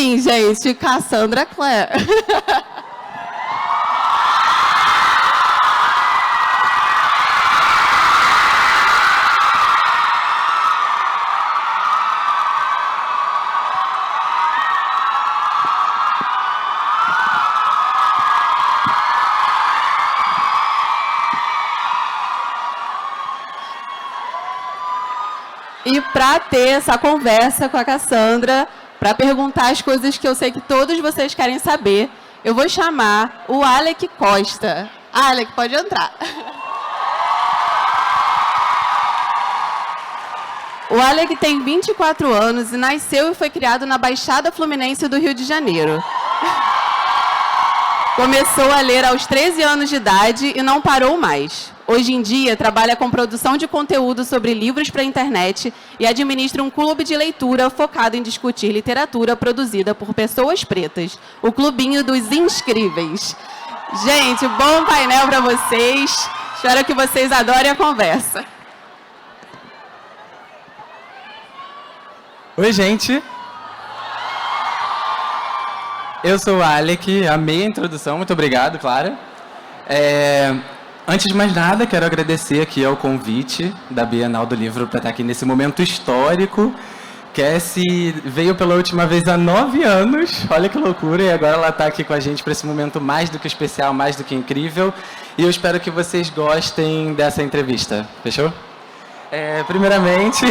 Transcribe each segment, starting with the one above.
sim, gente, Cassandra Clare. E para ter essa conversa com a Cassandra, para perguntar as coisas que eu sei que todos vocês querem saber, eu vou chamar o Alec Costa. Alec, pode entrar. O Alec tem 24 anos e nasceu e foi criado na Baixada Fluminense do Rio de Janeiro. Começou a ler aos 13 anos de idade e não parou mais. Hoje em dia, trabalha com produção de conteúdo sobre livros para a internet e administra um clube de leitura focado em discutir literatura produzida por pessoas pretas, o Clubinho dos Inscríveis. Gente, bom painel para vocês. Espero que vocês adorem a conversa. Oi, gente. Eu sou o Alec, amei a introdução, muito obrigado, Clara. Antes de mais nada, quero agradecer aqui ao convite da Bienal do Livro para estar aqui nesse momento histórico. Cassie veio pela última vez há 9 anos, olha que loucura, e agora ela está aqui com a gente para esse momento mais do que especial, mais do que incrível. E eu espero que vocês gostem dessa entrevista, fechou? Primeiramente...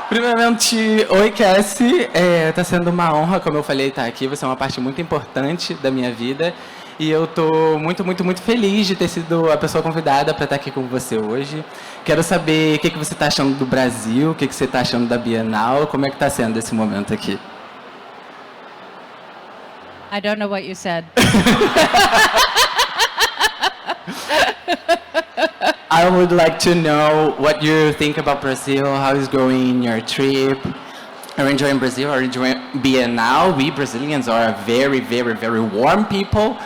Primeiramente, oi Cassie, está sendo uma honra, como eu falei, estar aqui. Você é uma parte muito importante da minha vida e eu estou muito, muito, muito feliz de ter sido a pessoa convidada para estar aqui com você hoje. Quero saber o que você está achando do Brasil, o que você está achando da Bienal, como é que está sendo esse momento aqui. I don't know what you said. I would like to know what you think about Brazil, how is going your trip. Are you enjoying Brazil? Are you enjoying Bienal? We Brazilians are a very, very, very warm people.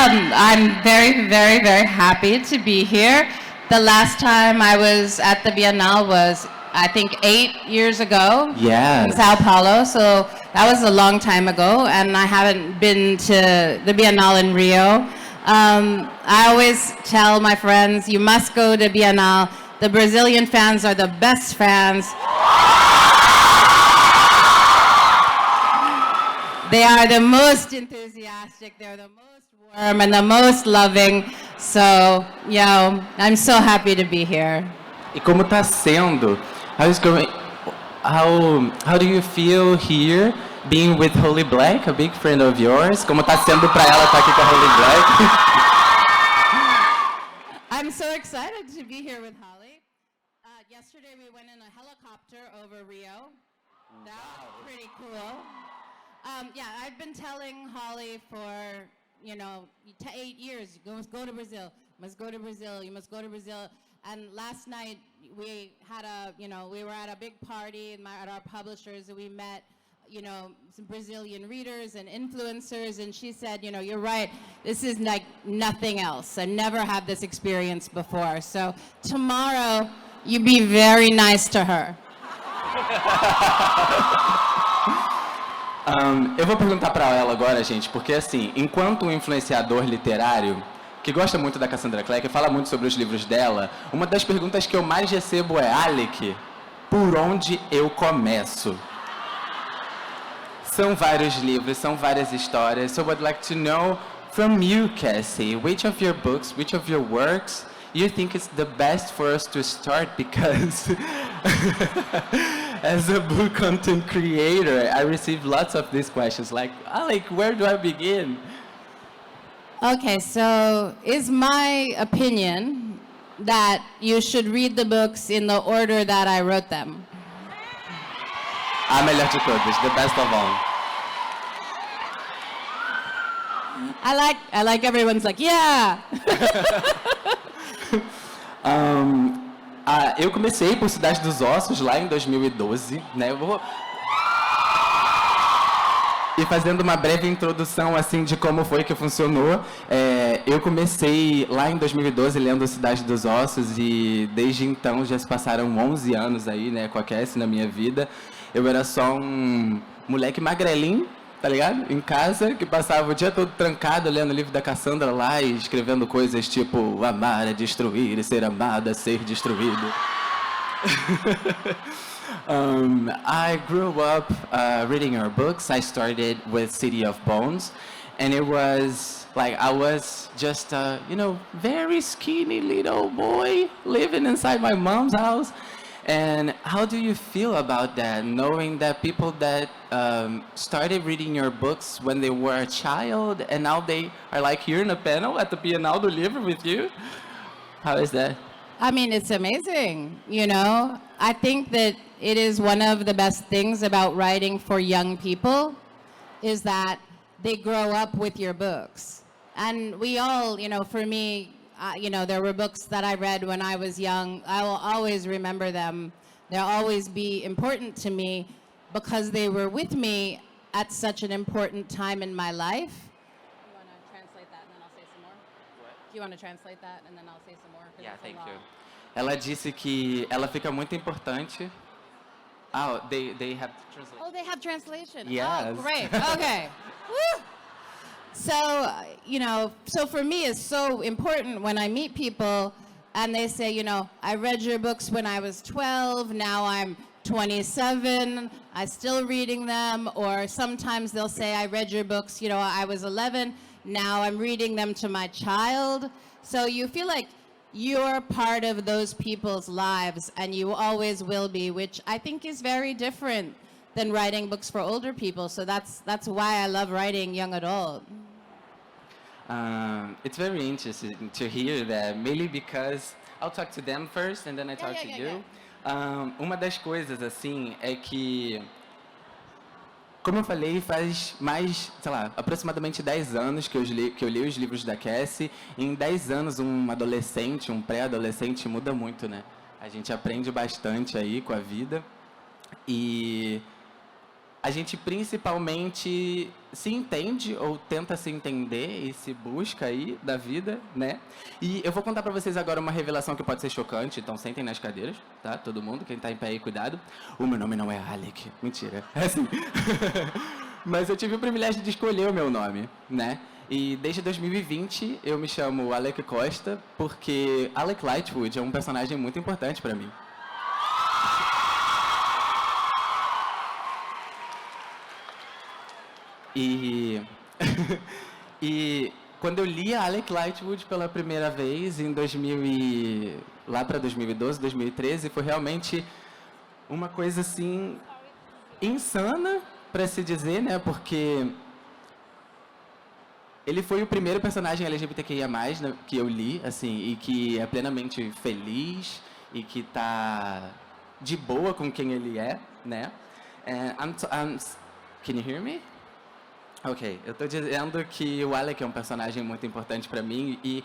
I'm very, very, very happy to be here. The last time I was at the Bienal was, I think, 8 years ago. Yes. In Sao Paulo, so that was a long time ago, and I haven't been to the Bienal in Rio. I always tell my friends, you must go to Bienal. The Brazilian fans are the best fans. They are the most enthusiastic, they're the most warm and the most loving. So, I'm so happy to be here. E como está sendo? How do you feel here being with Holy Black, a big friend of yours? Como está sendo para ela estar aqui com a Holy Black? I'm so excited to be here with Holly. Yesterday we went in a helicopter over Rio. That was pretty cool. I've been telling Holly for, 8 years, you must go to Brazil, you must go to Brazil, you must go to Brazil. And last night we had we were at a big party at our publishers, and we met, some Brazilian readers and influencers, and she said, you're right, this is like nothing else. I never had this experience before. So tomorrow, you be very nice to her. Eu vou perguntar para ela agora, gente, porque assim, enquanto um influenciador literário que gosta muito da Cassandra Clare, que fala muito sobre os livros dela, uma das perguntas que eu mais recebo é: Alec, por onde eu começo? São vários livros, são várias histórias. So I'd like to know from you, Cassie, which of your books, which of your works you think is the best for us to start? Because as a book content creator, I receive lots of these questions like, Alec, where do I begin? Okay, so is my opinion that you should read the books in the order that I wrote them? A melhor de todas, the best of all. I like everyone's like, yeah! Eu comecei por Cidade dos Ossos lá em 2012, né? E fazendo uma breve introdução assim de como foi que funcionou, eu comecei lá em 2012 lendo Cidade dos Ossos e desde então já se passaram 11 anos aí, né, com a Cassie na minha vida. Eu era só um moleque magrelinho, tá ligado? Em casa, que passava o dia todo trancado lendo o livro da Cassandra lá e escrevendo coisas tipo amar é destruir, e ser amado é ser destruído. I grew up reading your books. I started with City of Bones, and it was like I was just a, very skinny little boy living inside my mom's house. And how do you feel about that, knowing that people that started reading your books when they were a child, and now they are like here in a panel at the Bienal do Livro with you? How is that? I mean, it's amazing, I think that it is one of the best things about writing for young people is that they grow up with your books. And we all, for me, there were books that I read when I was young. I will always remember them. They'll always be important to me because they were with me at such an important time in my life. You want to translate that and then I'll say some more? What? Do you want to translate that and then I'll say some more? Yeah, thank you. Ela disse que ela fica muito importante. Oh, they have translation. Oh, they have translation. Yes. Oh, great. Okay. Woo! So, so for me it's so important when I meet people and they say, I read your books when I was 12, now I'm 27, I'm still reading them. Or sometimes they'll say, I read your books, I was 11, now I'm reading them to my child. So you feel like you're part of those people's lives and you always will be, which I think is very different than writing books for older people. So that's why I love writing young adult. It's very interesting to hear that, mainly because I'll talk to them first and then I talk to you. Uma das coisas, assim, é que, como eu falei, faz mais, aproximadamente 10 anos que eu li os livros da Cassie. E em 10 anos, um adolescente, um pré-adolescente muda muito, né? A gente aprende bastante aí com a vida. E a gente principalmente se entende ou tenta se entender e se busca aí da vida, né? E eu vou contar pra vocês agora uma revelação que pode ser chocante, então sentem nas cadeiras, tá? Todo mundo, quem tá em pé aí, cuidado. O meu nome não é Alec, mentira, é assim. Mas eu tive o privilégio de escolher o meu nome, né? E desde 2020 eu me chamo Alec Costa, porque Alec Lightwood é um personagem muito importante pra mim. E quando eu li a Alec Lightwood pela primeira vez, lá para 2012, 2013, foi realmente uma coisa assim insana, para se dizer, né? Porque ele foi o primeiro personagem LGBTQIA+, né, que eu li, assim, e que é plenamente feliz e que tá de boa com quem ele é, né? Can you hear me? Ok, eu estou dizendo que o Alec é um personagem muito importante para mim e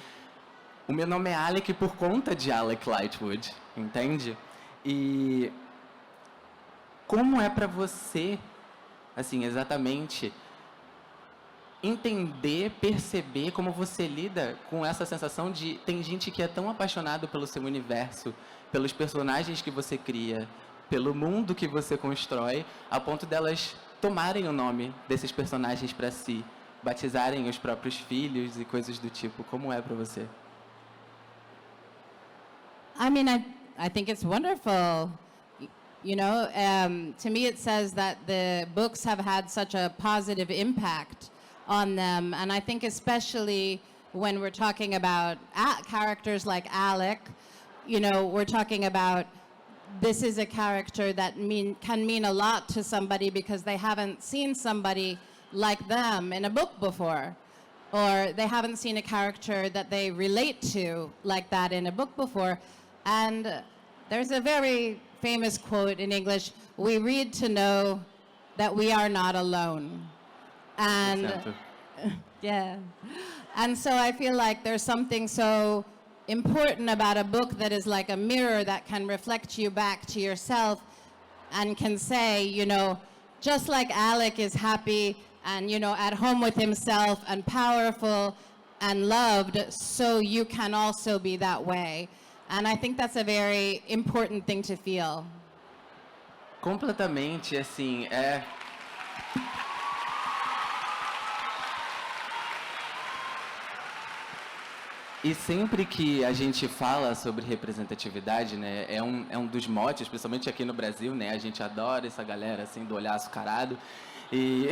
o meu nome é Alec por conta de Alec Lightwood, entende? E como é para você, assim, exatamente, entender, perceber como você lida com essa sensação de tem gente que é tão apaixonado pelo seu universo, pelos personagens que você cria, pelo mundo que você constrói, a ponto delas tomarem o nome desses personagens para si, batizarem os próprios filhos e coisas do tipo. Como é para você? I mean, I think it's wonderful. To me it says that the books have had such a positive impact on them. And I think especially when we're talking about characters like Alec, we're talking about this is a character that can mean a lot to somebody because they haven't seen somebody like them in a book before, or they haven't seen a character that they relate to like that in a book before. And there's a very famous quote in English, "We read to know that we are not alone." And yeah. And so I feel like there's something so important about a book that is like a mirror that can reflect you back to yourself and can say, just like Alec is happy and, at home with himself and powerful and loved, so you can also be that way. And I think that's a very important thing to feel. Completamente, assim, E sempre que a gente fala sobre representatividade, né, é um dos motes, principalmente aqui no Brasil, né, a gente adora essa galera, assim, do olhar açucarado. E...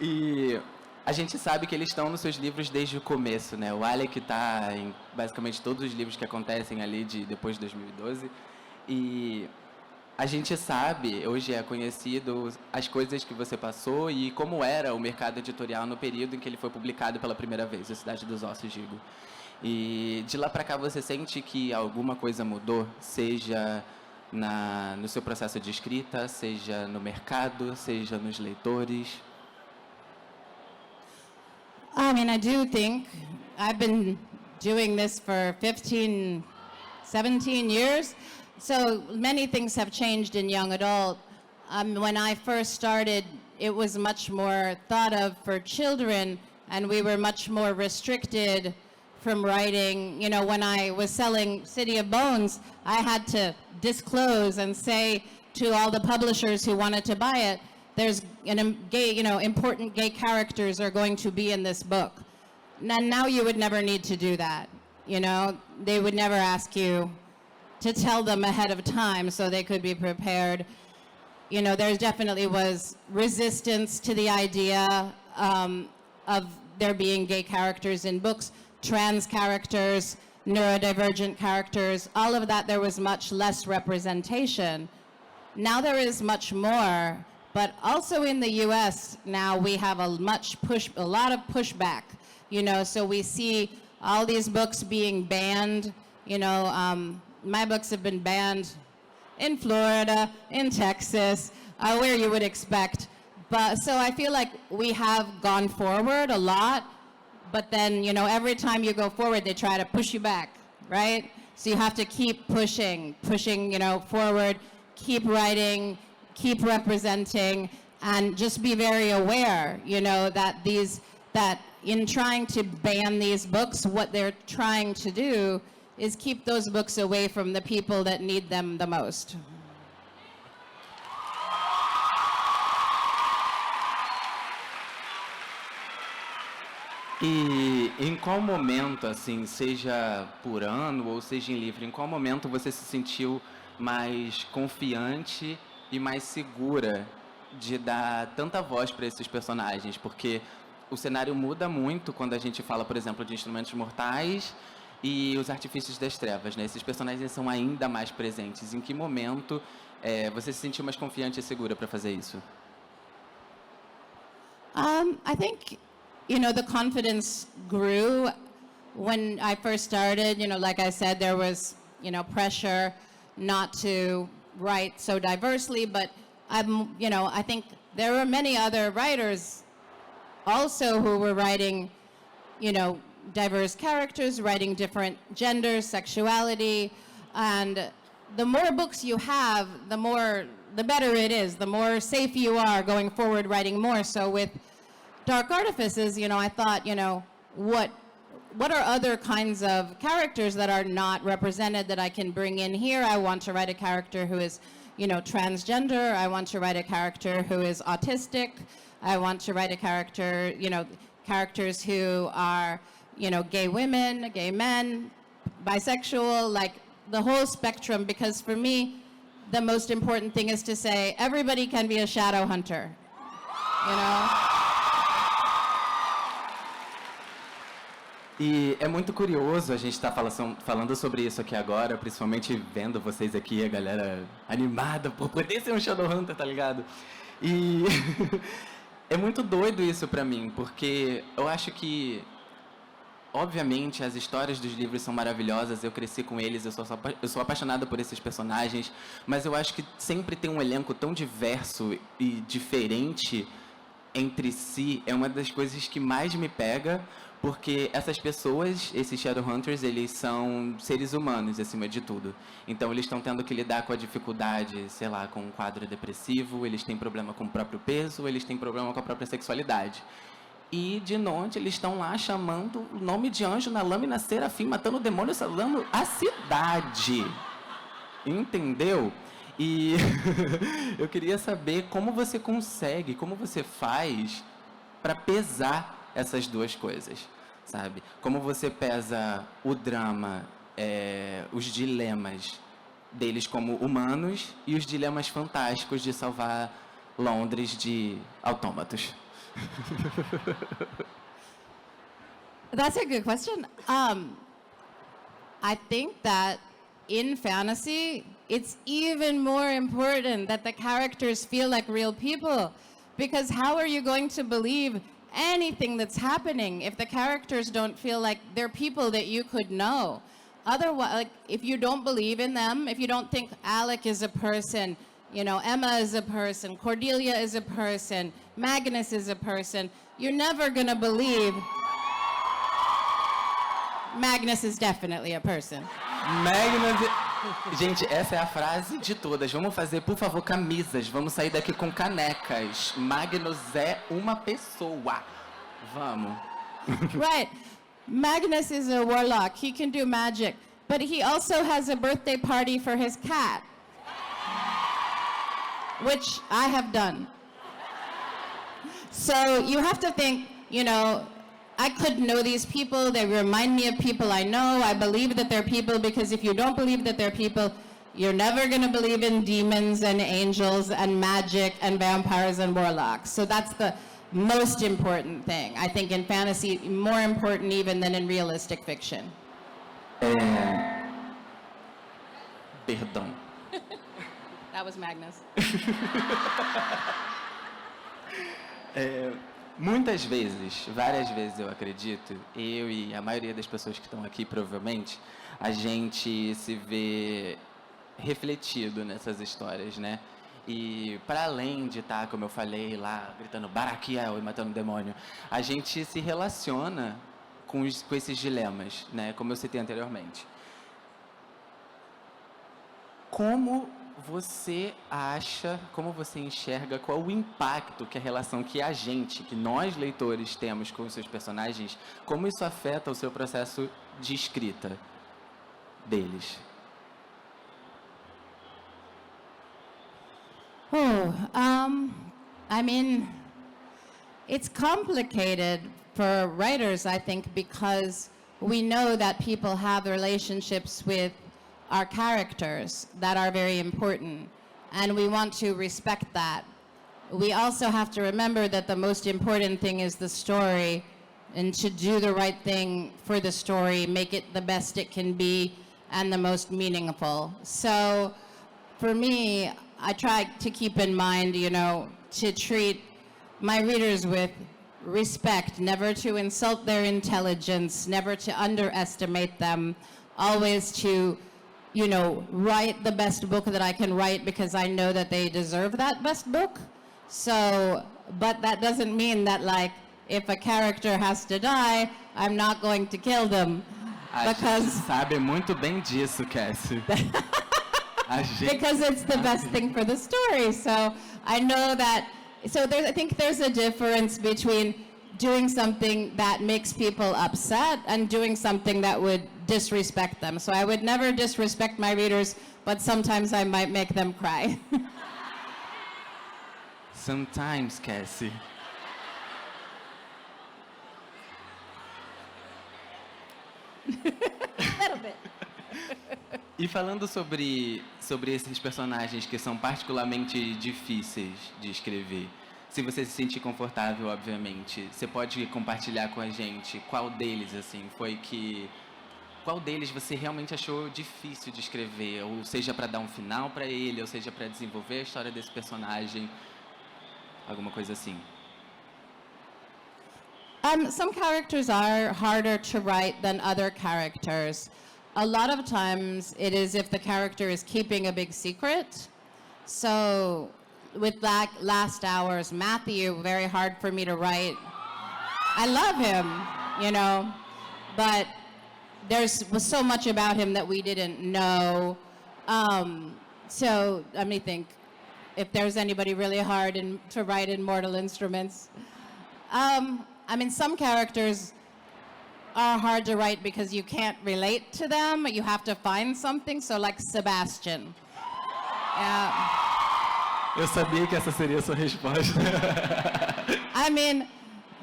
e a gente sabe que eles estão nos seus livros desde o começo, né? O Alec está em basicamente todos os livros que acontecem ali depois de 2012. E a gente sabe, hoje é conhecido, as coisas que você passou e como era o mercado editorial no período em que ele foi publicado pela primeira vez, A Cidade dos Ossos, digo. E de lá para cá você sente que alguma coisa mudou, seja no seu processo de escrita, seja no mercado, seja nos leitores? I mean, I do think I've been doing this for 15, 17 years. So many things have changed in young adult. When I first started, it was much more thought of for children, and we were much more restricted from writing. When I was selling City of Bones, I had to disclose and say to all the publishers who wanted to buy it, there's important gay characters are going to be in this book. And now you would never need to do that. They would never ask you to tell them ahead of time so they could be prepared. There definitely was resistance to the idea of there being gay characters in books, trans characters, neurodivergent characters, all of that. There was much less representation. Now there is much more, but also in the US now we have a lot of pushback, so we see all these books being banned, my books have been banned in Florida, in Texas, where you would expect. But so I feel like we have gone forward a lot, but then, every time you go forward, they try to push you back, right? So you have to keep pushing, forward, keep writing, keep representing, and just be very aware, that in trying to ban these books, what they're trying to do is keep those books away from the people that need them the most. E em qual momento, assim, seja por ano ou seja em livro, em qual momento você se sentiu mais confiante e mais segura de dar tanta voz para esses personagens? Porque o cenário muda muito quando a gente fala, por exemplo, de Instrumentos Mortais e Os Artifícios das Trevas, né? Esses personagens são ainda mais presentes. Em que momento você se sentiu mais confiante e segura para fazer isso? I think, the confidence grew when I first started. Like I said, there was, pressure not to write so diversely, but I think there were many other writers also who were writing, diverse characters, writing different genders, sexuality, and the more books you have, the better it is, the more safe you are going forward writing more. So with Dark Artifices, I thought, what are other kinds of characters that are not represented that I can bring in here? I want to write a character who is, transgender. I want to write a character who is autistic. I want to write a character, characters who are, gay women, gay men, bisexual, like the whole spectrum, because for me, the most important thing is to say everybody can be a shadow hunter, E é muito curioso a gente estar falando sobre isso aqui agora, principalmente vendo vocês aqui, a galera animada por poder ser um Shadowhunter, tá ligado? E é muito doido isso pra mim, porque eu acho que, obviamente, as histórias dos livros são maravilhosas, eu cresci com eles, eu sou apaixonado por esses personagens, mas eu acho que sempre tem um elenco tão diverso e diferente entre si é uma das coisas que mais me pega, porque essas pessoas, esses Shadowhunters, eles são seres humanos, acima de tudo. Então, eles estão tendo que lidar com a dificuldade, sei lá, com um quadro depressivo, eles têm problema com o próprio peso, eles têm problema com a própria sexualidade. E, de noite, eles estão lá chamando o nome de anjo na lâmina serafim, matando o demônio, salvando a cidade. Entendeu? E eu queria saber como você consegue, como você faz para pesar essas duas coisas, sabe? Como você pesa o drama, os dilemas deles como humanos e os dilemas fantásticos de salvar Londres de autômatos. That's a good question. I think that in fantasy, it's even more important that the characters feel like real people. Because how are you going to believe anything that's happening if the characters don't feel like they're people that you could know? Otherwise, like, if you don't believe in them, if you don't think Alec is a person, you know, Emma is a person, Cordelia is a person, Magnus is a person, you're never gonna believe Magnus is definitely a person. Magnus... Gente, essa é a frase de todas. Vamos fazer, por favor, camisas. Vamos sair daqui com canecas. Magnus é uma pessoa. Vamos. Right. Magnus is a warlock. He can do magic. But he also has a birthday party for his cat, which I have done. So you have to think, you know, I could know these people. They remind me of people I know. I believe that they're people, because if you don't believe that they're people, you're never going to believe in demons and angels and magic and vampires and warlocks. So that's the most important thing. I think in fantasy, more important even than in realistic fiction. Perdão. That was Magnus. Muitas vezes, várias vezes eu acredito, eu e a maioria das pessoas que estão aqui, provavelmente, a gente se vê refletido nessas histórias, né? E para além de estar, como eu falei lá, gritando Baraquiel e matando o demônio, a gente se relaciona com esses dilemas, né? Como eu citei anteriormente. Como você acha, como você enxerga, qual o impacto que a relação que a gente, que nós leitores temos com os seus personagens, como isso afeta o seu processo de escrita deles? I mean, it's complicated for writers, I think, because we know that people have relationships with our characters that are very important, and we want to respect that. We also have to remember that the most important thing is the story, and to do the right thing for the story, make it the best it can be and the most meaningful. So for me, I try to keep in mind, you know, to treat my readers with respect, never to insult their intelligence, never to underestimate them, always to, you know, write the best book that I can write because I know that they deserve that best book. So, but that doesn't mean that, like, if a character has to die, I'm not going to kill them. Because a gente sabe muito bem disso, Cassie. Because it's the best thing for the story. So I know that, so I think there's a difference between doing something that makes people upset and doing something that would disrespect them. So I would never disrespect my readers, but sometimes I might make them cry. Sometimes, Cassie. A little bit. E falando sobre esses personagens que são particularmente difíceis de escrever, se você se sentir confortável, obviamente, você pode compartilhar com a gente qual deles, assim, qual deles você realmente achou difícil de escrever, ou seja, para dar um final para ele, ou seja, para desenvolver a história desse personagem, alguma coisa assim. Some characters are harder to write than other characters. A lot of times it is if the character is keeping a big secret. So with like Last Hours, Matthew, very hard for me to write. I love him, you know, but was so much about him that we didn't know. So let me think if there's anybody really hard to write in Mortal Instruments. I mean, some characters are hard to write because you can't relate to them. You have to find something. So like Sebastian. Yeah. Eu sabia que essa seria a sua resposta. I mean,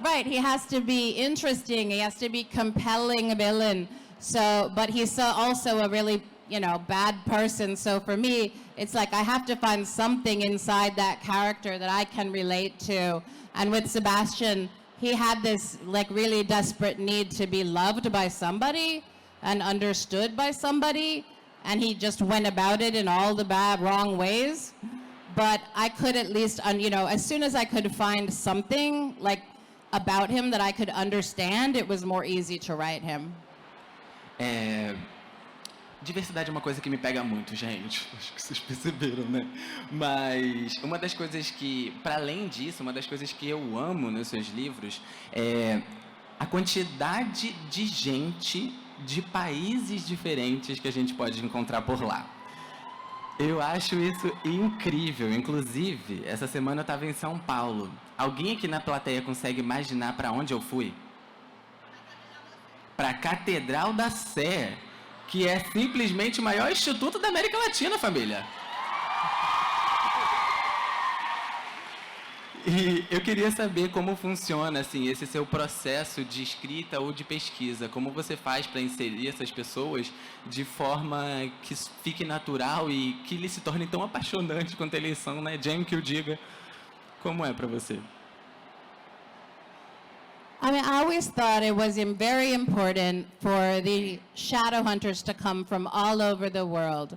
right, he has to be interesting. He has to be compelling villain. So, but he's also a really, you know, bad person. So for me, it's like I have to find something inside that character that I can relate to. And with Sebastian, he had this like really desperate need to be loved by somebody and understood by somebody. And he just went about it in all the bad, wrong ways. But I could at least, you know, as soon as I could find something like about him that I could understand, it was more easy to write him. Diversidade é uma coisa que me pega muito, gente. Acho que vocês perceberam, né? Mas uma das coisas que, para além disso, uma das coisas que eu amo nos seus livros é a quantidade de gente de países diferentes que a gente pode encontrar por lá. Eu acho isso incrível. Inclusive, essa semana eu estava em São Paulo. Alguém aqui na plateia consegue imaginar para onde eu fui? Para a Catedral da Sé, que é simplesmente o maior instituto da América Latina, família. E eu queria saber como funciona assim, esse seu processo de escrita ou de pesquisa. Como você faz para inserir essas pessoas de forma que fique natural e que eles se tornem tão apaixonantes quanto eles são, né? Jamie que o diga. Como é para você? I mean, I always thought it was very important for the shadow hunters to come from all over the world.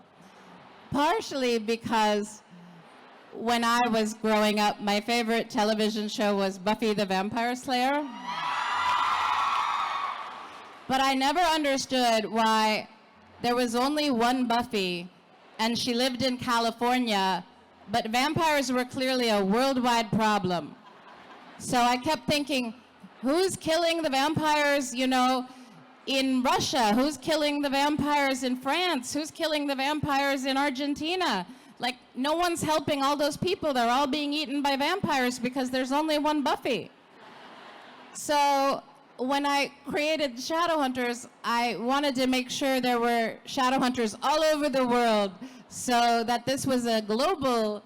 Partially because when I was growing up, my favorite television show was Buffy the Vampire Slayer. But I never understood why there was only one Buffy, and she lived in California, but vampires were clearly a worldwide problem. So I kept thinking, who's killing the vampires, you know, in Russia? Who's killing the vampires in France? Who's killing the vampires in Argentina? Like, no one's helping all those people. They're all being eaten by vampires because there's only one Buffy. So when I created Shadowhunters, I wanted to make sure there were Shadowhunters all over the world so that this was a global,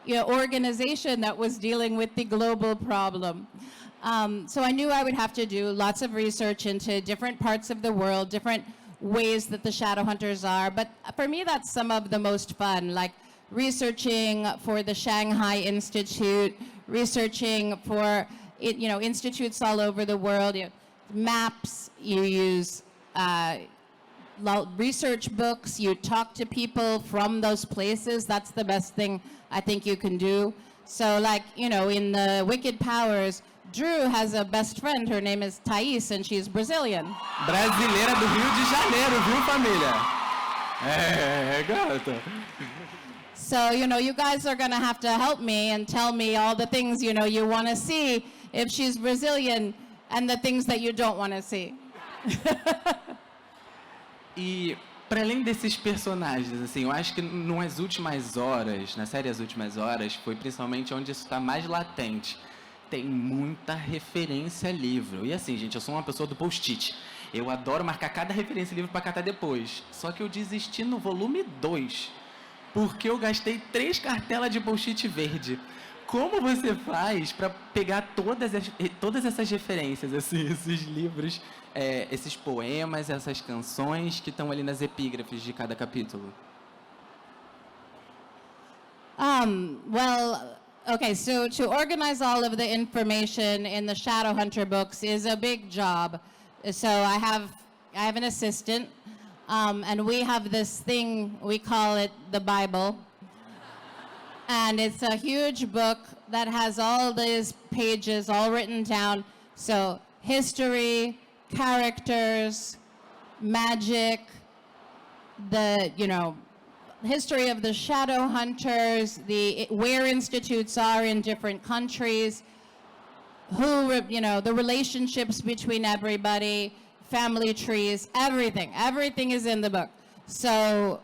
you know, organization that was dealing with the global problem. So I knew I would have to do lots of research into different parts of the world, different ways that the Shadowhunters are. But for me, that's some of the most fun, like researching for the Shanghai Institute, researching for, you know, institutes all over the world. You know, maps, you use research books, you talk to people from those places. That's the best thing I think you can do. So like, you know, in the Wicked Powers, Drew has a best friend. Her name is Thais, and she's Brazilian. Brasileira do Rio de Janeiro, viu, família? Gata. So, you know, you guys are going to have to help me and tell me all the things, you know, you want to see if she's Brazilian and the things that you don't want to see. E, para além desses personagens, assim, eu acho que nas últimas horas, na série As Últimas Horas, foi principalmente onde isso está mais latente. Tem muita referência a livro. E assim, gente, eu sou uma pessoa do post-it. Eu adoro marcar cada referência a livro para catar depois. Só que eu desisti no volume 2, porque eu gastei 3 cartelas de post-it verde. Como você faz para pegar todas essas referências, assim, esses livros, esses poemas, essas canções que estão ali nas epígrafes de cada capítulo? Well, okay, so to organize all of the information in the Shadowhunter books is a big job. So I have an assistant, and we have this thing, we call it the Bible. And it's a huge book that has all these pages all written down. So history, characters, magic, the, you know, history of the shadow hunters, where institutes are in different countries, the relationships between everybody, family trees, everything. Everything is in the book. So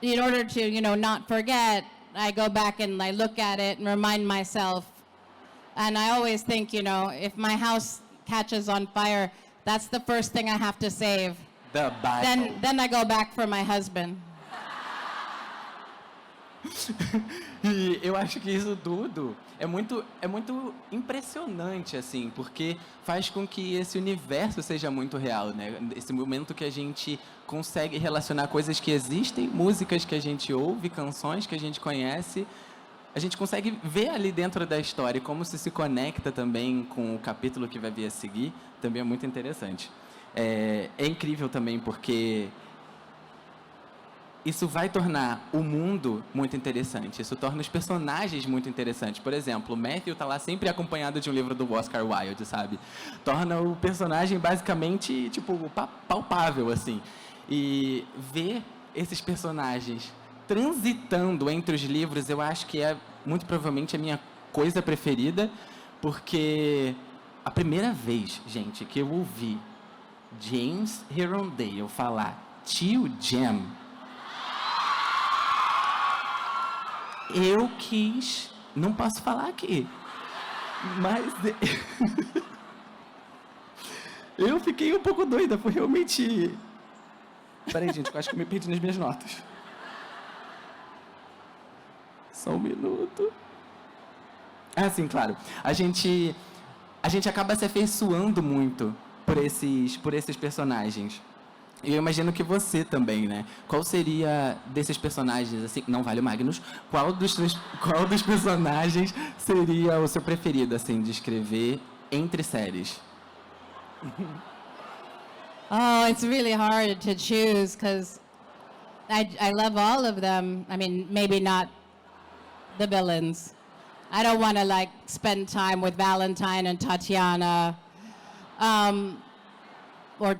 in order to, not forget, I go back and I look at it and remind myself. And I always think, if my house catches on fire, that's the first thing I have to save. The Bible. Then I go back for my husband. E eu acho que isso tudo é muito impressionante, assim, porque faz com que esse universo seja muito real, né? Esse momento que a gente consegue relacionar coisas que existem, músicas que a gente ouve, canções que a gente conhece, a gente consegue ver ali dentro da história como se conecta também com o capítulo que vai vir a seguir, também é muito interessante. É incrível também porque isso vai tornar o mundo muito interessante. Isso torna os personagens muito interessantes. Por exemplo, o Matthew está lá sempre acompanhado de um livro do Oscar Wilde, sabe? Torna o personagem basicamente, palpável, assim. E ver esses personagens transitando entre os livros, eu acho que é muito provavelmente a minha coisa preferida, porque a primeira vez, gente, que eu ouvi James Herondale falar Tio Jam, eu quis, não posso falar aqui, mas eu fiquei um pouco doida, foi realmente... Peraí, gente, eu acho que eu me perdi nas minhas notas. Só um minuto. Ah, sim, claro. A gente acaba se afeiçoando muito por esses personagens. E eu imagino que você também, né? Qual seria desses personagens, assim, não vale o Magnus, qual dos personagens seria o seu preferido, assim, de escrever entre séries? Oh, it's really hard to choose because I love all of them. I mean, maybe not the villains. I don't want to spend time with Valentine and Tatiana, or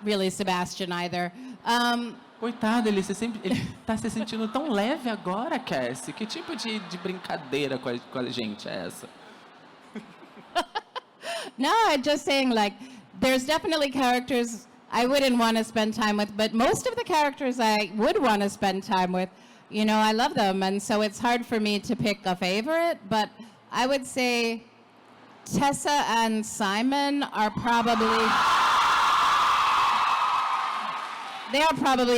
really Sebastian either. Coitado, ele tá se sentindo tão leve agora, Cassie. Que tipo de brincadeira com a gente é essa? No, I'm just saying, there's definitely characters I wouldn't want to spend time with, but most of the characters I would want to spend time with, I love them, and so it's hard for me to pick a favorite, but I would say Tessa and Simon are probably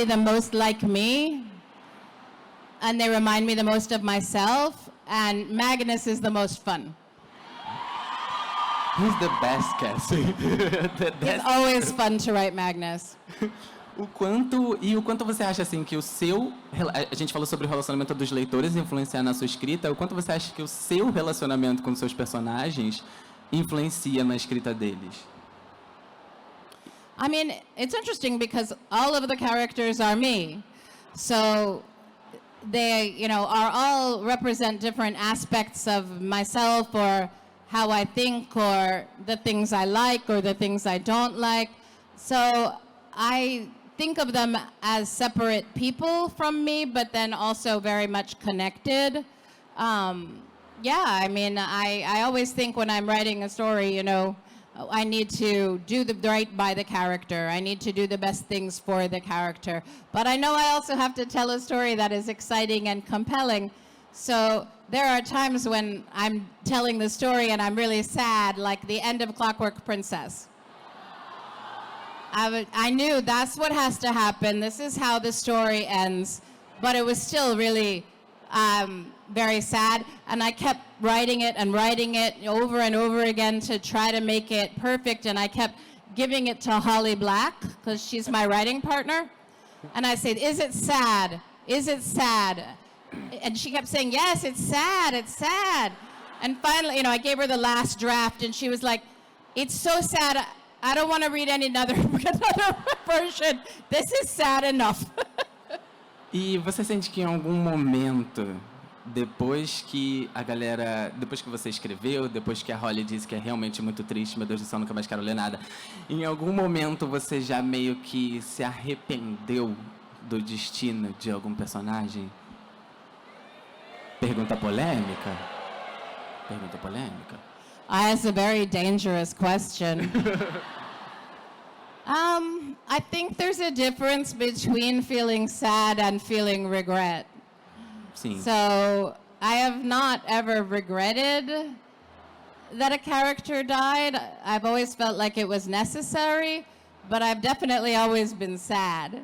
the most like me, and they remind me the most of myself, and Magnus is the most fun. He's the best, Cassie. It's always fun to write Magnus. O quanto você acha, assim, que o seu... A gente falou sobre o relacionamento dos leitores influenciar na sua escrita. O quanto você acha que o seu relacionamento com os seus personagens influencia na escrita deles? I mean, it's interesting because all of the characters are me. So they, are all represent different aspects of myself or how I think or the things I like or the things I don't like. So I think of them as separate people from me, but then also very much connected. I mean, I always think when I'm writing a story, I need to do the right by the character. I need to do the best things for the character. But I know I also have to tell a story that is exciting and compelling. So there are times when I'm telling the story and I'm really sad, like the end of Clockwork Princess. I knew that's what has to happen. This is how the story ends. But it was still really very sad. And I kept writing it over and over again to try to make it perfect. And I kept giving it to Holly Black, because she's my writing partner. And I said, is it sad? Is it sad? And she kept saying, yes, it's sad, it's sad. And finally, I gave her the last draft, and she was like, it's so sad, I don't want to read another version. This is sad enough. E você sente que em algum momento, depois que você escreveu, depois que a Holly disse que é realmente muito triste, meu Deus do céu, nunca mais quero ler nada, em algum momento você já meio que se arrependeu do destino de algum personagem? Pergunta polêmica? Pergunta polêmica? That's a very dangerous question. I think there's a difference between feeling sad and feeling regret. Sim. So I have not ever regretted that a character died. I've always felt like it was necessary, but I've definitely always been sad.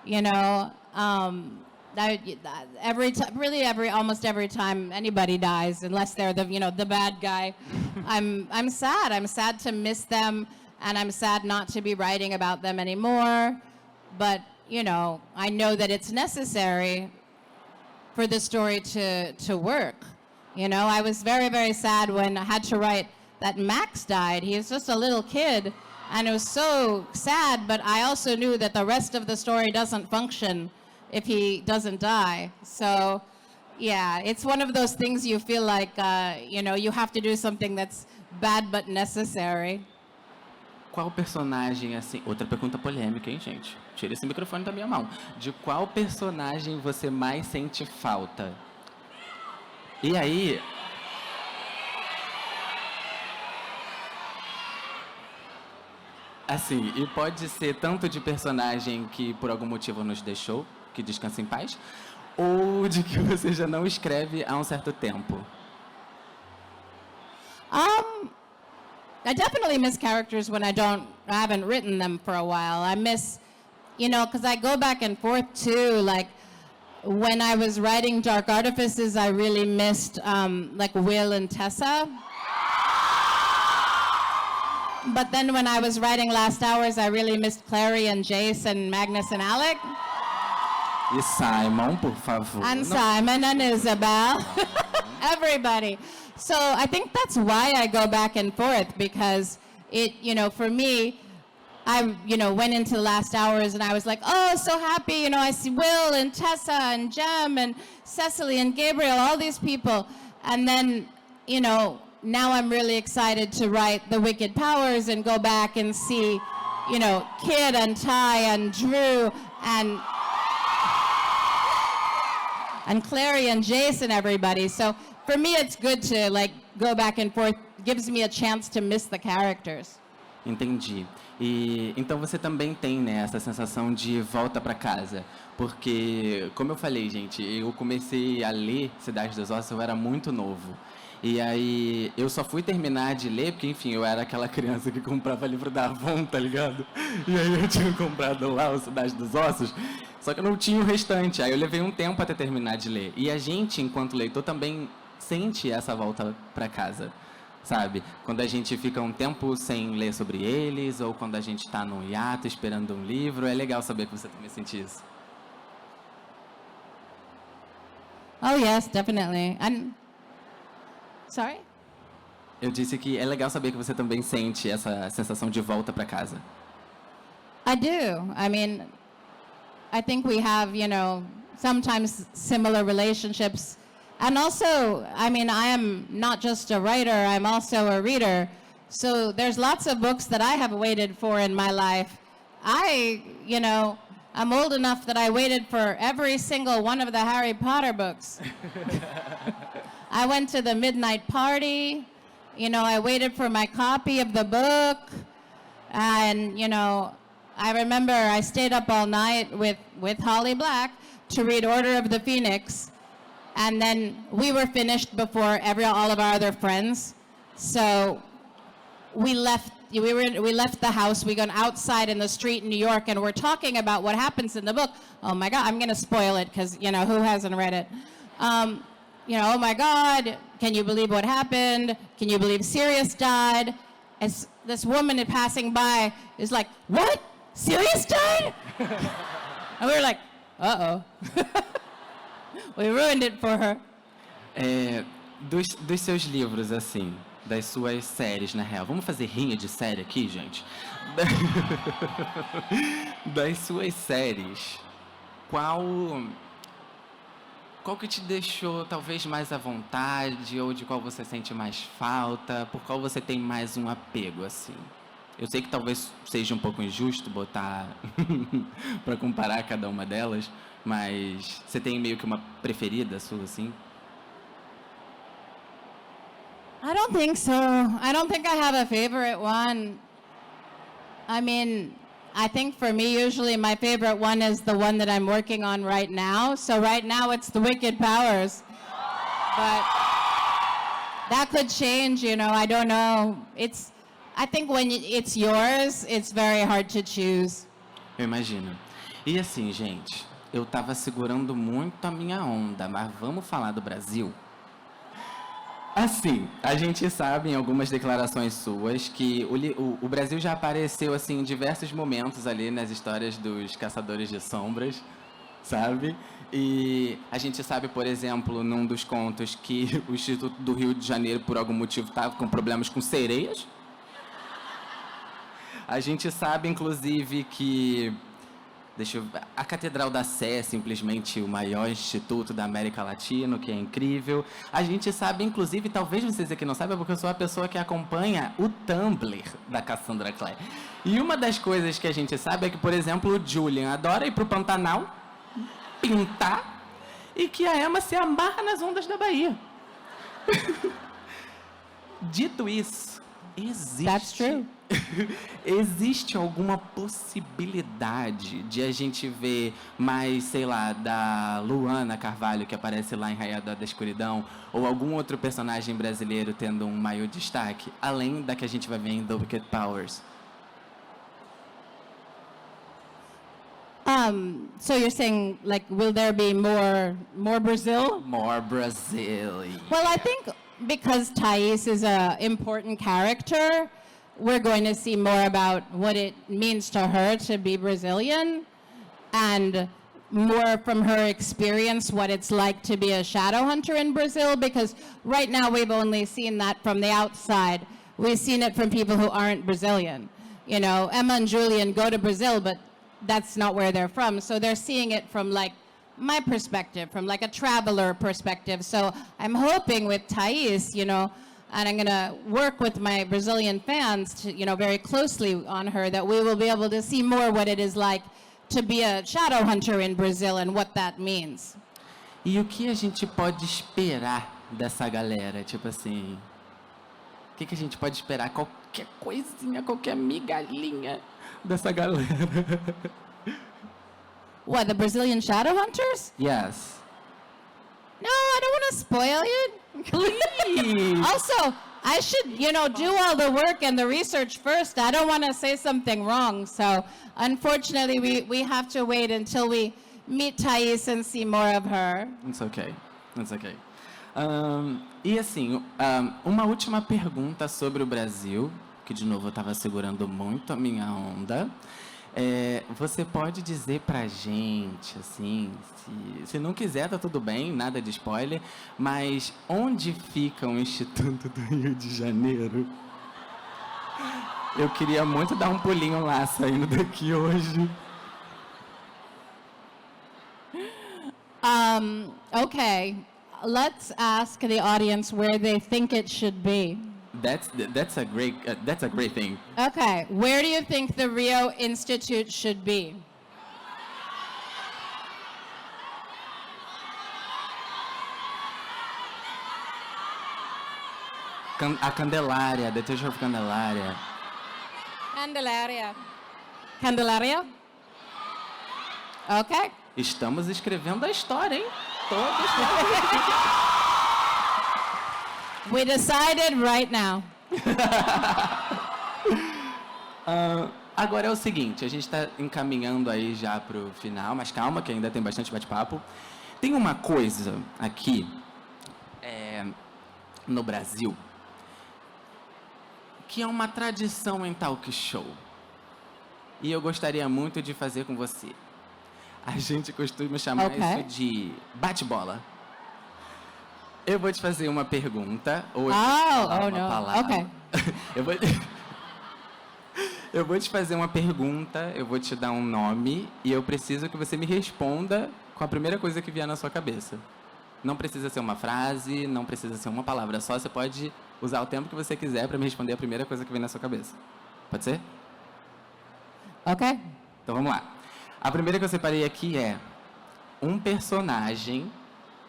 You know, almost every time anybody dies, unless they're the bad guy, I'm sad. I'm sad to miss them, and I'm sad not to be writing about them anymore. But I know that it's necessary for the story to work. I was very, very sad when I had to write that Max died. He was just a little kid, and it was so sad, but I also knew that the rest of the story doesn't function if he doesn't die. So, yeah, it's one of those things you feel like, you have to do something that's bad but necessary. Qual personagem, assim... Outra pergunta polêmica, hein, gente? Tira esse microfone da minha mão. De qual personagem você mais sente falta? E aí... Assim, e pode ser tanto de personagem que por algum motivo nos deixou, que descansa em paz, ou de que você já não escreve há um certo tempo? I definitely miss characters when I haven't written them for a while. I miss, because I go back and forth too. Like when I was writing Dark Artifices, I really missed like Will and Tessa. But then when I was writing Last Hours, I really missed Clary and Jace and Magnus and Alec. E Simon, por favor. And Simon and Isabel. Everybody. So I think that's why I go back and forth, because it, for me, I, went into the Last Hours and I was like, oh, so happy, I see Will and Tessa and Jem and Cecily and Gabriel, all these people. And then, now I'm really excited to write The Wicked Powers and go back and see, Kid and Ty and Drew and Clary and Jace and everybody. So for me, it's good to go back and forth. It gives me a chance to miss the characters. Entendi. E então você também tem, né, essa sensação de volta para casa, porque, como eu falei, gente, eu comecei a ler Cidade dos Ossos, eu era muito novo. E aí eu só fui terminar de ler, porque, enfim, eu era aquela criança que comprava livro da Avon, tá ligado? E aí eu tinha comprado lá o Cidade dos Ossos, só que eu não tinha o restante. Aí eu levei um tempo até terminar de ler. E a gente, enquanto leitor, também sente essa volta para casa, sabe? Quando a gente fica um tempo sem ler sobre eles, ou quando a gente está num hiato esperando um livro, é legal saber que você também sente isso. Oh, yes, definitely. Sorry? Eu disse que é legal saber que você também sente essa sensação de volta para casa. I do. I mean, I think we have, sometimes similar relationships. And also, I mean, I am not just a writer, I'm also a reader. So there's lots of books that I have waited for in my life. I'm old enough that I waited for every single one of the Harry Potter books. I went to the midnight party. I waited for my copy of the book. And, I remember I stayed up all night with Holly Black to read Order of the Phoenix. And then we were finished before all of our other friends. So we left the house. We went outside in the street in New York, and we're talking about what happens in the book. Oh my God, I'm going to spoil it because, who hasn't read it? Oh my God, can you believe what happened? Can you believe Sirius died? As this woman passing by is like, what? Sirius died? And we were like, uh-oh. We ruined it for her. Dos seus livros, assim, das suas séries, na real. Vamos fazer rinha de série aqui, gente? Das suas séries, qual que te deixou talvez mais à vontade, ou de qual você sente mais falta, por qual você tem mais um apego, assim? Eu sei que talvez seja um pouco injusto botar para comparar cada uma delas, mas você tem meio que uma preferida sua, assim? I don't think so. I don't think I have a favorite one. I mean, I think for me, usually my favorite one is the one that I'm working on right now. So right now it's the Wicked Powers. But that could change, you know, I don't know. I think when it's yours, it's very hard to choose. Eu imagino. E assim, gente, eu tava segurando muito a minha onda, mas vamos falar do Brasil? Assim, a gente sabe em algumas declarações suas que o Brasil já apareceu assim, em diversos momentos ali nas histórias dos Caçadores de Sombras, sabe? E a gente sabe, por exemplo, num dos contos que o Instituto do Rio de Janeiro, por algum motivo, estava com problemas com sereias. A gente sabe, inclusive, que a Catedral da Sé é simplesmente o maior instituto da América Latina, que é incrível. A gente sabe, inclusive, talvez vocês aqui não saibam, porque eu sou a pessoa que acompanha o Tumblr da Cassandra Clare. E uma das coisas que a gente sabe é que, por exemplo, o Julian adora ir pro Pantanal, pintar, e que a Emma se amarra nas ondas da Bahia. Dito isso, That's true. existe alguma possibilidade de a gente ver mais, sei lá, da Luana Carvalho, que aparece lá em Raiada da Escuridão, ou algum outro personagem brasileiro tendo um maior destaque, além da que a gente vai ver em The Wicked Powers? So you're saying, like, will there be more Brazil? More Brazil. Well, I think because Thais is an important character, we're going to see more about what it means to her to be Brazilian and more from her experience what it's like to be a shadow hunter in Brazil, because right now we've only seen that from the outside. We've seen it from people who aren't Brazilian. You know, Emma and Julian go to Brazil, but that's not where they're from. So they're seeing it from like my perspective, from like a traveler perspective. So I'm hoping with Thais, you know, and I'm going to work with my Brazilian fans to, you know, very closely on her, that we will be able to see more what it is like to be a shadow hunter in Brazil and what that means. E o que a gente pode esperar dessa galera? Tipo assim, o que a gente pode esperar? Qualquer coisinha, qualquer migalhinha dessa galera. What, the Brazilian shadow hunters? Yes. No, I don't want to spoil it. Please. Also, I should, you know, do all the work and the research first. I don't want to say something wrong. So, unfortunately, we have to wait until we meet Thais and see more of her. It's okay. It's okay. E assim, uma última pergunta sobre o Brasil, que de novo eu estava segurando muito a minha onda. Você pode dizer pra gente, assim, se não quiser, tá tudo bem, nada de spoiler, mas onde fica o Instituto do Rio de Janeiro? Eu queria muito dar um pulinho lá, saindo daqui hoje. Okay, let's ask the audience where they think it should be. That's a great thing. Okay, where do you think the Rio Institute should be? A Candelária, the Treasure of Candelária. Candelaria? Okay. Estamos escrevendo a história, hein? Todos. We decided right now. Agora é o seguinte, a gente está encaminhando aí já para o final, mas calma que ainda tem bastante bate-papo. Tem uma coisa aqui no Brasil que é uma tradição em talk show. E eu gostaria muito de fazer com você. A gente costuma chamar isso de bate-bola. Eu vou te fazer uma pergunta, ou uma palavra. Okay. Eu vou te fazer uma pergunta, eu vou te dar um nome, e eu preciso que você me responda com a primeira coisa que vier na sua cabeça. Não precisa ser uma frase, não precisa ser uma palavra só, você pode usar o tempo que você quiser para me responder a primeira coisa que vem na sua cabeça. Pode ser? Okay. Então vamos lá. A primeira que eu separei aqui é um personagem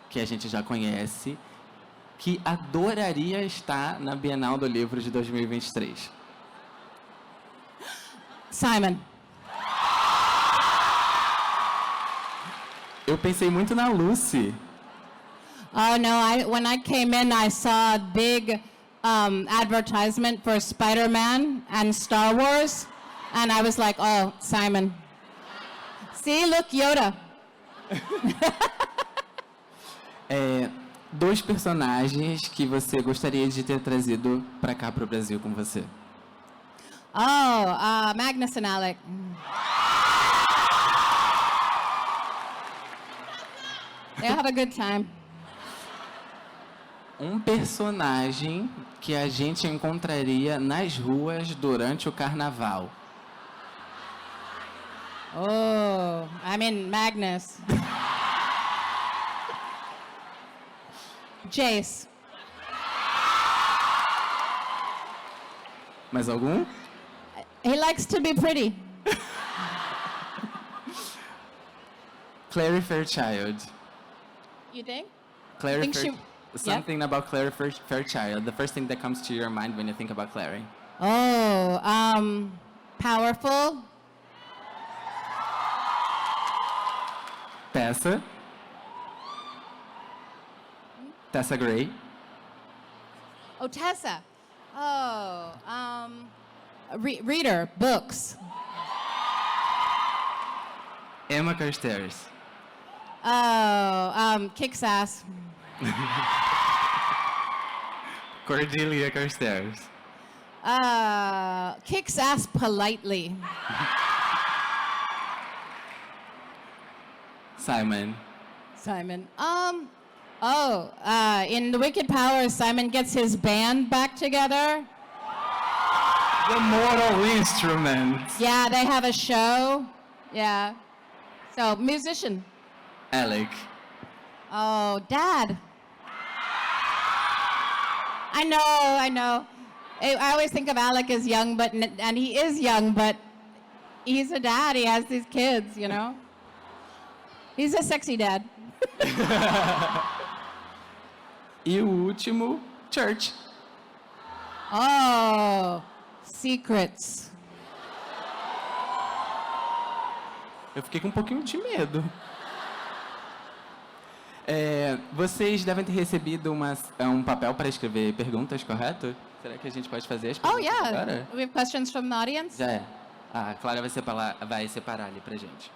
que a gente já conhece que adoraria estar na Bienal do Livro de 2023. Simon. Eu pensei muito na Lucy. Oh no! When I came in, I saw a big advertisement for Spider-Man and Star Wars, and I was like, "Oh, Simon." See, look, Yoda. Dois personagens que você gostaria de ter trazido para cá, para o Brasil, com você. Oh, Magnus and Alec. They'll have a good time. Um personagem que a gente encontraria nas ruas durante o carnaval. Oh, I mean Magnus. Jace. Mais algum? He likes to be pretty. Clary Fairchild. You think? Clary Think she- Something about Clary Fairchild. The first thing that comes to your mind when you think about Clary. Oh, powerful. Tessa. Tessa Gray. Oh, Tessa. Oh, reader, books. Emma Carstairs. Oh, kicks ass. Cordelia Carstairs. Kicks ass politely. Simon. Simon. In The Wicked Powers, Simon gets his band back together. The Mortal Instruments. Yeah, they have a show. Yeah. So, musician. Alec. Oh, Dad. I know. I always think of Alec as young, and he is young, but he's a dad. He has these kids, you know. He's a sexy dad. E o último, Church. Oh, secrets. Eu fiquei com um pouquinho de medo. Vocês devem ter recebido um papel para escrever perguntas, correto? Será que a gente pode fazer as Oh, perguntas yeah. agora? We have questions from the audience? Já é. A Clara vai separar ali pra gente.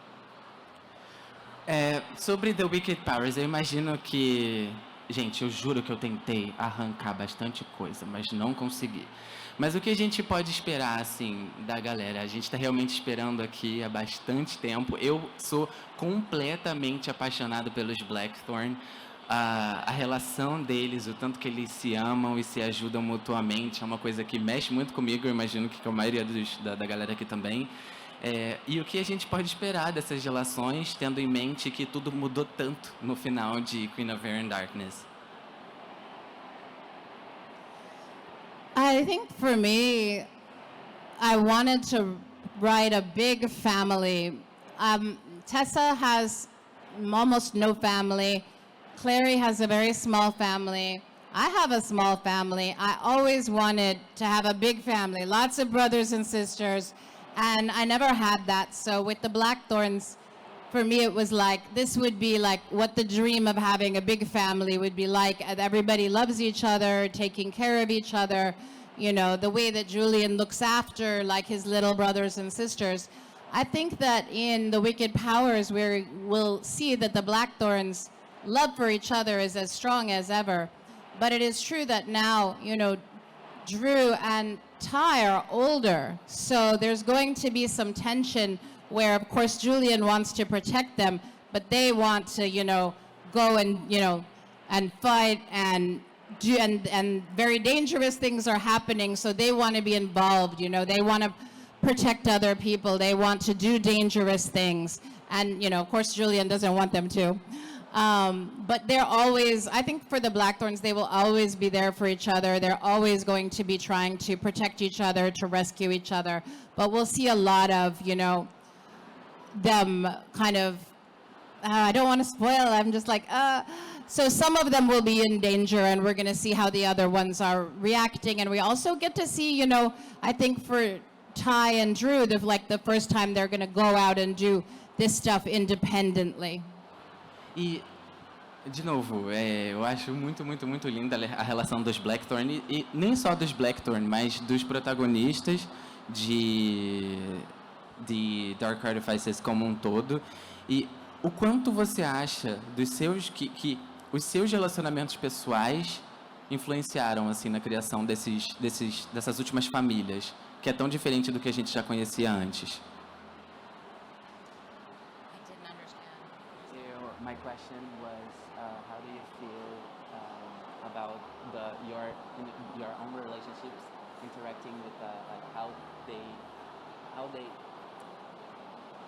Sobre The Wicked Powers, eu imagino que... Gente, eu juro que eu tentei arrancar bastante coisa, mas não consegui. Mas o que a gente pode esperar, assim, da galera? A gente está realmente esperando aqui há bastante tempo. Eu sou completamente apaixonado pelos Blackthorn. A relação deles, o tanto que eles se amam e se ajudam mutuamente, é uma coisa que mexe muito comigo. Eu imagino que com a maioria da galera aqui também. E o que a gente pode esperar dessas relações, tendo em mente que tudo mudou tanto no final de Queen of Air and Darkness? I think for me, I wanted to write a big family. Tessa has almost no family. Clary has a very small family. I have a small family. I always wanted to have a big family, lots of brothers and sisters, and I never had that. So with the Blackthorns, for me it was like, this would be like what the dream of having a big family would be like. Everybody loves each other, taking care of each other, you know, the way that Julian looks after like his little brothers and sisters. I think that in The Wicked Powers, we'll see that the Blackthorns' love for each other is as strong as ever. But it is true that now, you know, Drew and Ty are older, so there's going to be some tension where, of course, Julian wants to protect them, but they want to, you know, go and, you know, and fight and do, and very dangerous things are happening, so they want to be involved, you know, they want to protect other people, they want to do dangerous things, and, you know, of course, Julian doesn't want them to. But they're always, I think for the Blackthorns, they will always be there for each other. They're always going to be trying to protect each other, to rescue each other. But we'll see a lot of, them kind of, I don't want to spoil, I'm just like, So some of them will be in danger, and we're going to see how the other ones are reacting. And we also get to see, I think for Ty and Drew, the first time they're going to go out and do this stuff independently. E, de novo, eu acho muito, muito, muito linda a relação dos Blackthorn, e nem só dos Blackthorn, mas dos protagonistas de Dark Artifices como um todo. E o quanto você acha dos seus que os seus relacionamentos pessoais influenciaram assim na criação dessas últimas famílias, que é tão diferente do que a gente já conhecia antes? My question was, how do you feel about your own relationships interacting with how they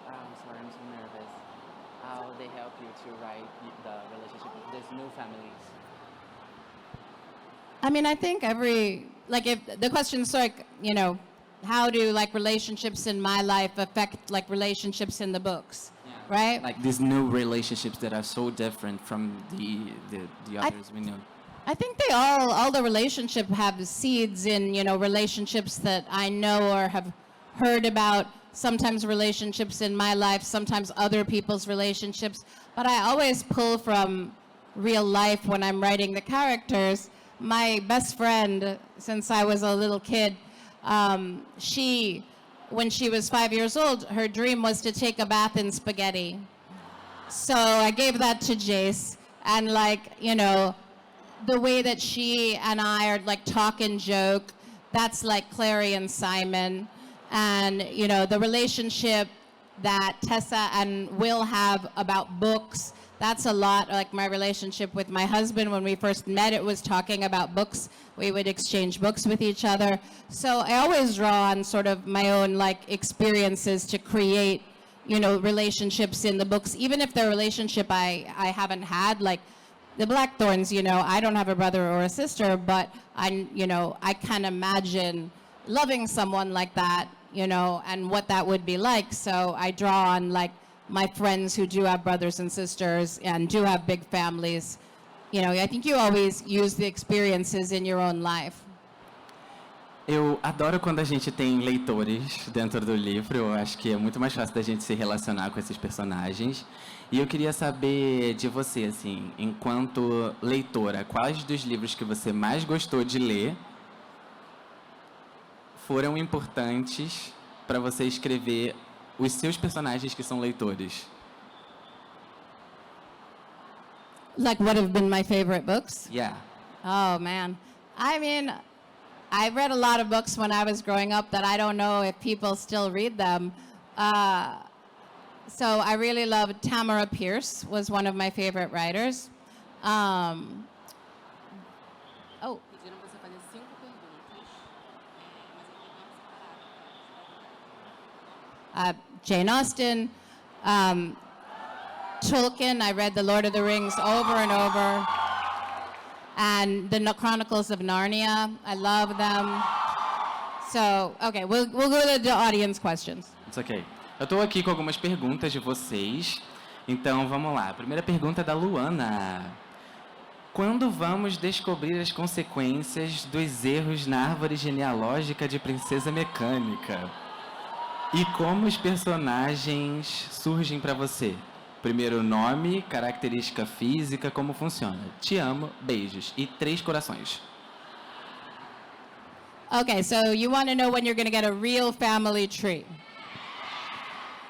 I'm sorry, I'm so nervous. How they help you to write the relationship with these new families? I mean, I think if the question's how do relationships in my life affect relationships in the books? Right? Like these new relationships that are so different from the others we know. I think they all the relationships have seeds in, relationships that I know or have heard about, sometimes relationships in my life, sometimes other people's relationships. But I always pull from real life when I'm writing the characters. My best friend, since I was a little kid, when she was 5 years old, her dream was to take a bath in spaghetti. So I gave that to Jace, and the way that she and I are talk and joke, that's like Clary and Simon. And the relationship that Tessa and Will have about books, that's a lot like my relationship with my husband. When we first met, it was talking about books. We would exchange books with each other. So I always draw on sort of my own experiences to create, relationships in the books, even if the relationship I haven't had, like the Blackthorns, I don't have a brother or a sister, but I can imagine loving someone like that, and what that would be like. So I draw on my friends who do have brothers and sisters and do have big families. I think you always use the experiences in your own life. Eu adoro quando a gente tem leitores dentro do livro. Eu acho que é muito mais fácil da gente se relacionar com esses personagens. E eu queria saber de você, assim, enquanto leitora, quais dos livros que você mais gostou de ler foram importantes para você escrever os seus personagens que são leitores? Like what have been my favorite books? Yeah. Oh, man. I mean, I read a lot of books when I was growing up that I don't know if people still read them. So I really loved Tamara Pierce, was one of my favorite writers. Jane Austen, Tolkien. I read The Lord of the Rings over and over. And the Chronicles of Narnia. I love them. So, okay, we'll go to the audience questions. It's okay. Eu estou aqui com algumas perguntas de vocês. Então, vamos lá. A primeira pergunta é da Luana. Quando vamos descobrir as consequências dos erros na árvore genealógica de Princesa Mecânica? E como os personagens surgem para você? Primeiro nome, característica física, como funciona? Te amo, beijos. E 3 corações. Okay, so you want to know when you're going to get a real family tree.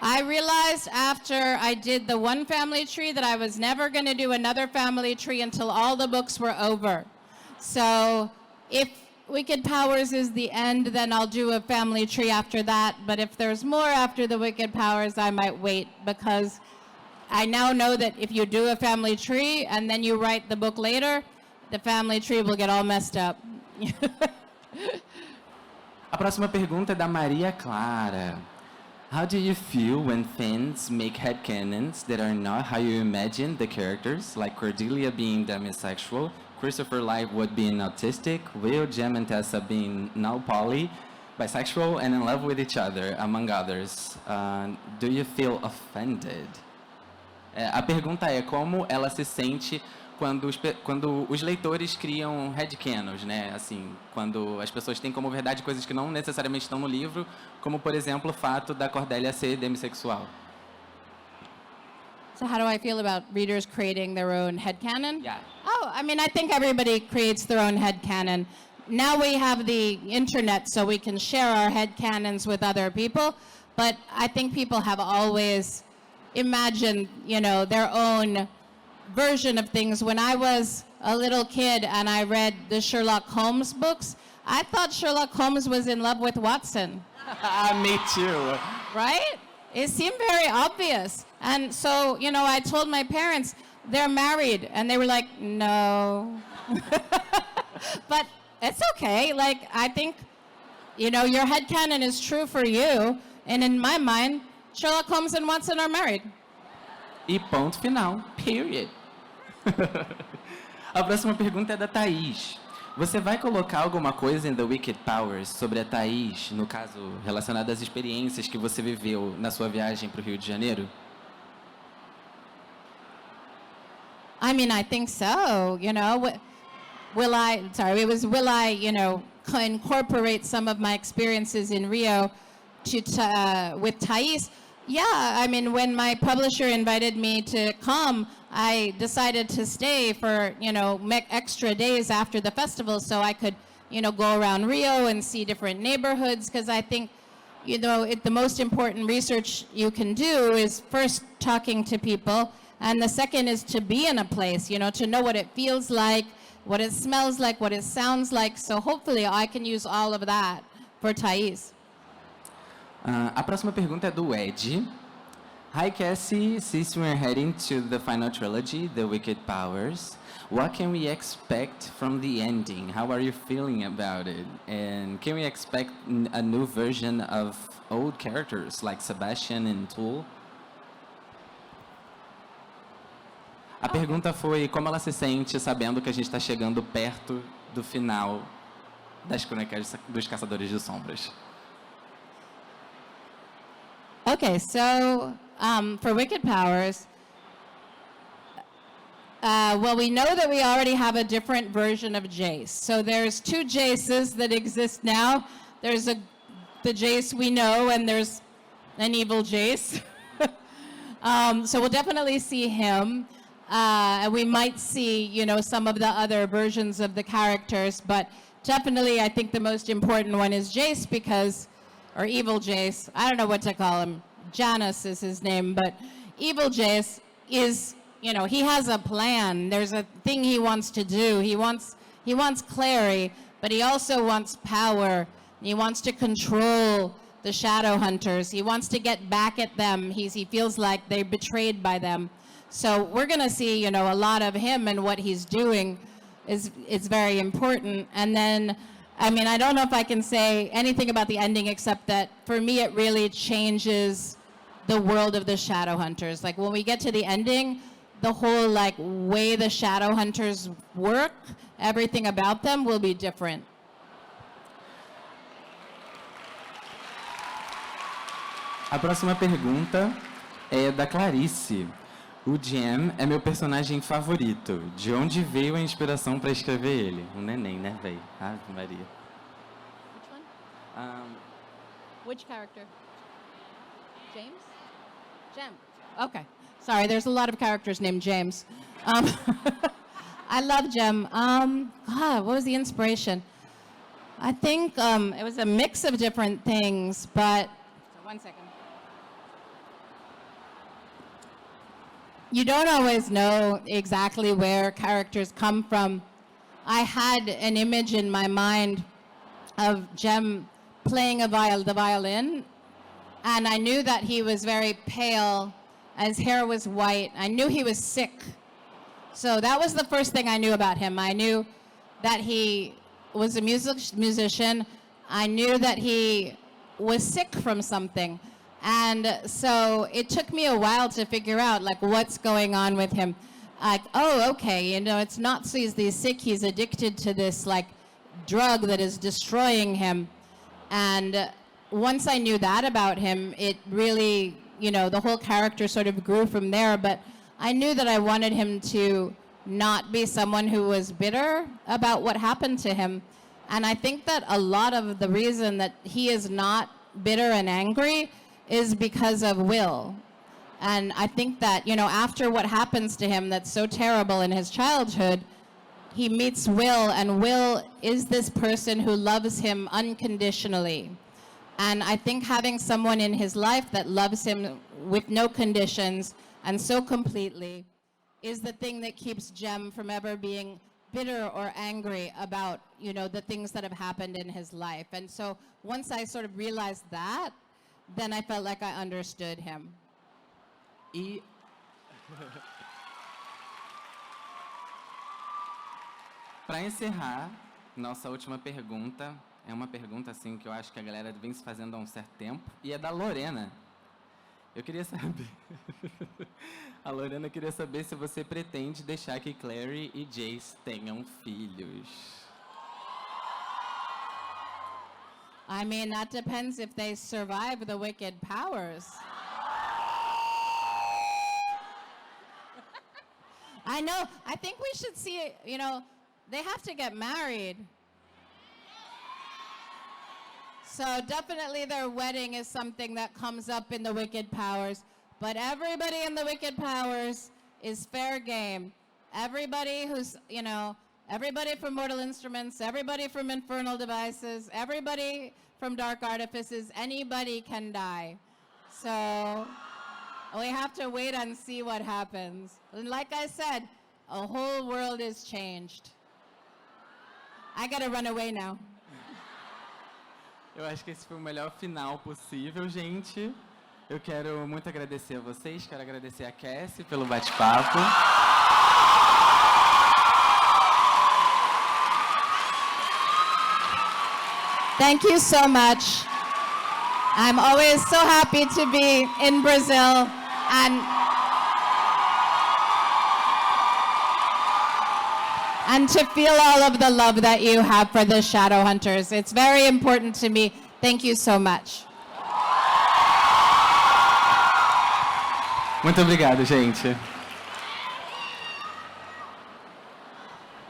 I realized after I did the one family tree that I was never going to do another family tree until all the books were over. So if Wicked Powers is the end, then I'll do a family tree after that. But if there's more after the Wicked Powers, I might wait, because I now know that if you do a family tree and then you write the book later, the family tree will get all messed up. A próxima pergunta é da Maria Clara. How do you feel when fans make headcanons that are not how you imagine the characters, like Cordelia being demisexual, Christopher Lightwood being autistic, Will, Jem, and Tessa being now poly, bisexual, and in love with each other, among others? Do you feel offended? A pergunta é como ela se sente quando os leitores criam headcanons, né? Assim, quando as pessoas têm como verdade coisas que não necessariamente estão no livro, como, por exemplo, o fato da Cordelia ser demissexual. So how do I feel about readers creating their own headcanon? Yeah. Oh, I mean, I think everybody creates their own headcanon. Now we have the internet, so we can share our headcanons with other people, but I think people have always imagined, you know, their own version of things. When I was a little kid and I read the Sherlock Holmes books, I thought Sherlock Holmes was in love with Watson. Me too. Right? It seemed very obvious. And so, you know, I told my parents, they're married. And they were like, no. But it's okay. Like, I think, you know, your headcanon is true for you. And in my mind, Sherlock Holmes and Watson are married. E ponto final. Period. A próxima pergunta é da Thaís. Você vai colocar alguma coisa em The Wicked Powers sobre a Thaís, no caso, relacionada às experiências que você viveu na sua viagem para o Rio de Janeiro? I mean, I think so. You know, will I, you know, incorporate some of my experiences in Rio with Thais? Yeah, I mean, when my publisher invited me to come, I decided to stay for, you know, extra days after the festival so I could, you know, go around Rio and see different neighborhoods, because I think, you know, the most important research you can do is first talking to people, and the second is to be in a place, you know, to know what it feels like, what it smells like, what it sounds like. So hopefully I can use all of that for Thais. A próxima pergunta é do Ed. Hi Cassie, since we're heading to the final trilogy, The Wicked Powers, what can we expect from the ending? How are you feeling about it? And can we expect a new version of old characters like Sebastian and Tool? A pergunta foi como ela se sente sabendo que a gente está chegando perto do final das Crônicas dos Caçadores de Sombras. Okay, so for Wicked Powers, well, we know that we already have a different version of Jace. So there's two Jaces that exist now. There's the Jace we know, and there's an evil Jace. So we'll definitely see him. And we might see, you know, some of the other versions of the characters, but definitely I think the most important one is Jace, because, or evil Jace, I don't know what to call him. Janus is his name, but evil Jace is, you know, he has a plan. There's a thing he wants to do. He wants Clary, but he also wants power. He wants to control the shadow hunters. He wants to get back at them. He feels like they're betrayed by them. So we're going to see, you know, a lot of him, and what he's doing is very important. And then, I mean, I don't know if I can say anything about the ending, except that for me it really changes the world of the shadow hunters. Like when we get to the ending, the whole like way the shadow hunters work, everything about them will be different. A próxima pergunta é da Clarice. O Jem é meu personagem favorito. De onde veio a inspiração para escrever ele? Um neném, né, velho? Ave Maria. Which one? Which character? James? Jem. Okay. Sorry, there's a lot of characters named James. I love Jem. God, what was the inspiration? I think it was a mix of different things, but... One second. You don't always know exactly where characters come from. I had an image in my mind of Jem playing the violin, and I knew that he was very pale, his hair was white. I knew he was sick. So that was the first thing I knew about him. I knew that he was a musician. I knew that he was sick from something. And so it took me a while to figure out, like, what's going on with him. Like, oh, okay, you know, it's not so he's sick, he's addicted to this, like, drug that is destroying him. And once I knew that about him, it really, you know, the whole character sort of grew from there. But I knew that I wanted him to not be someone who was bitter about what happened to him. And I think that a lot of the reason that he is not bitter and angry is because of Will. And I think that, you know, after what happens to him that's so terrible in his childhood, he meets Will, and Will is this person who loves him unconditionally. And I think having someone in his life that loves him with no conditions and so completely is the thing that keeps Jem from ever being bitter or angry about, you know, the things that have happened in his life. And so once I sort of realized that, then I felt like I understood him. E para encerrar, nossa última pergunta é uma pergunta assim que eu acho que a galera vem se fazendo há um certo tempo, e é da Lorena. Eu queria saber, a Lorena queria saber se você pretende deixar que Clary e Jace tenham filhos. I mean, that depends if they survive the wicked powers. I know, I think we should see, you know, they have to get married. So definitely their wedding is something that comes up in the wicked powers. But everybody in the wicked powers is fair game. Everybody who's, you know, everybody from Mortal Instruments, everybody from Infernal Devices, everybody from Dark Artifices, anybody can die. So we have to wait and see what happens. And like I said, a whole world is changed. I gotta run away now. Eu acho que esse foi o melhor final possível, gente. Eu quero muito agradecer a vocês, quero agradecer a Cassie pelo bate-papo. Thank you so much. I'm always so happy to be in Brazil and to feel all of the love that you have for the Shadowhunters. It's very important to me. Thank you so much. Muito obrigado, gente.